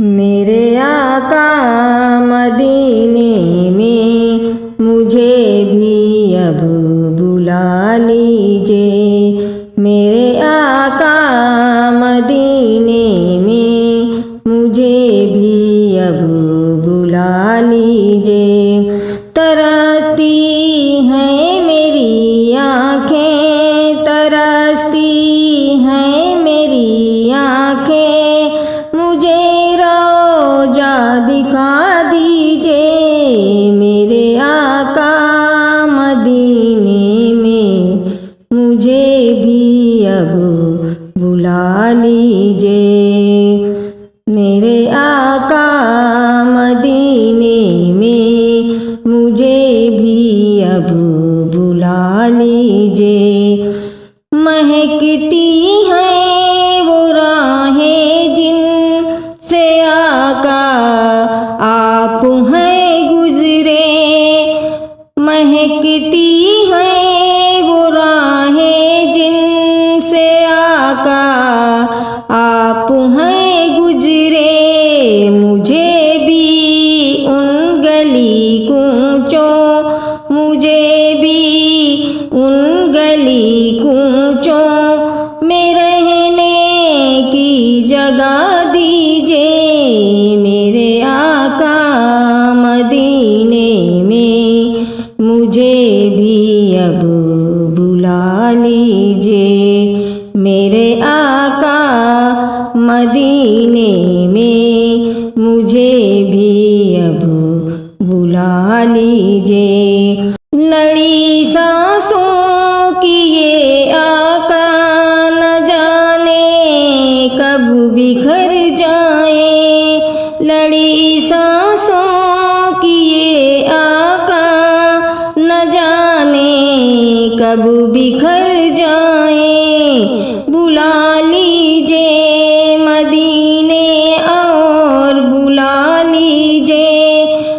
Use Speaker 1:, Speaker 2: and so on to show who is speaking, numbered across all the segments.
Speaker 1: मेरे आका मदीने में मुझे भी अब बुला लीजिए। मेरे आका मदीने में मुझे भी अब बुला लीजिए। तरसती हैं मेरी आँखें, तरसती हैं मेरी आँखें, मुझे रोजा दिखा दीजिए। मेरे आका मदीने में मुझे भी अब बुला लीजिए। मेरे आका मदीने में मुझे भी अब बुला लीजिए। महकती हैं वो राहें जिनसे आका आप हैं गुजरे। महकती हैं वो राहें जिनसे आका आप हैं गुजरे। मुझे भी उन गली कूचों, मुझे भी उन गली कूचों में रहने की जगह दीजिए। मेरे आका मदीने में मुझे भी अब बुला लीजिए। मेरे आका मदीने में मुझे भी अब बुला लीजिए। लड़ी सांसों की ये आका न जाने कब बिखर जाए। लड़ी सांसों की ये आका न जाने कब बिखर जाए। बुला लीजिए मदीने और बुला लीजिए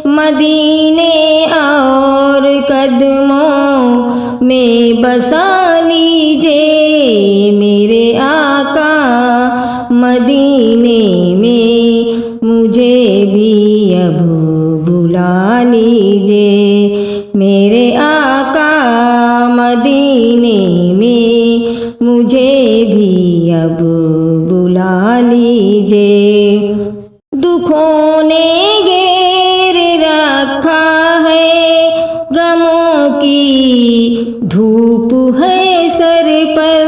Speaker 1: मदीने और कदमों में बसा लीजिए। मेरे आका मदीने में मुझे भी अब बुला लीजिए। मेरे आका मदीने में मुझे भी अब बुला लीजिए। दुखों ने घेर रखा है, गमों की धूप है सर पर।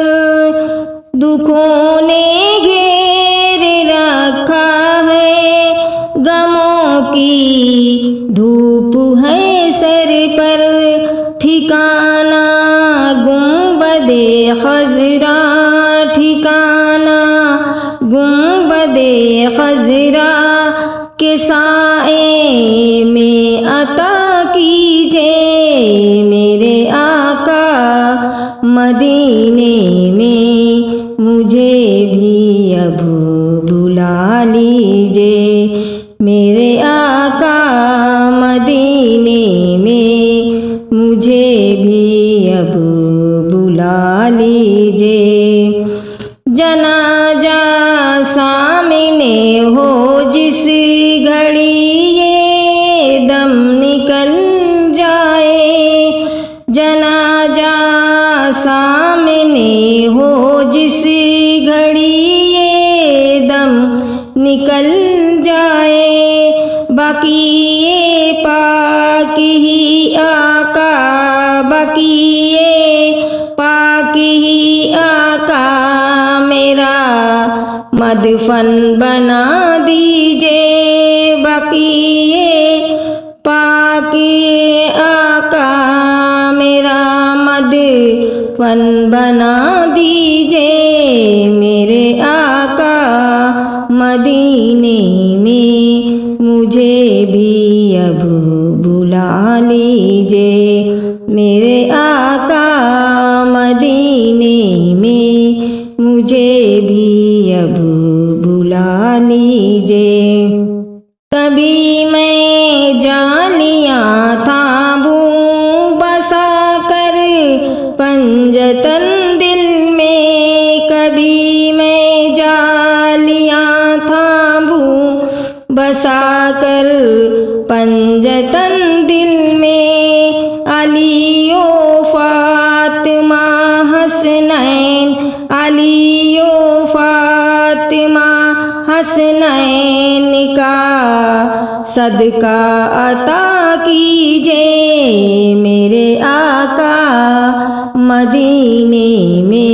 Speaker 1: दुखों ने घेर रखा है, गमों की धूप है सर पर। ठिकाना गुंबदे खजरा, ठिकाना गुंबदे खजरा के साए में अता कीजिए। मेरे आका मदीने में मुझे भी अब बुला लीजिए। मेरे आका मदीने में मुझे भी अब बुला लीजिए। जनाजा सामने हो जिस घड़ी ये दम निकल जाए। जनाजा सामने हो जिस घड़ी ये दम निकल जाए। बाकी ये पाक ही आका, बाकी ये पाक ही आका मेरा मदफन बना दीजिए। बाकी ये पाक ये आका मेरा मदफन बना दीजिए। मेरे आका मदीने में मुझे भी अब बुला लीजिए। मेरे आका मदीने में मुझे भी अब बुला लीजिए। कभी मैं जालियां थामूं बसा कर पंजतन दिल में। कभी मैं जालियां थामूं बसा कर पंजतन दिल में अलियो फातिमा हसनैन, अलियो फातिमा हसनैन का सदका अता कीजिए मेरे आका मदीने में।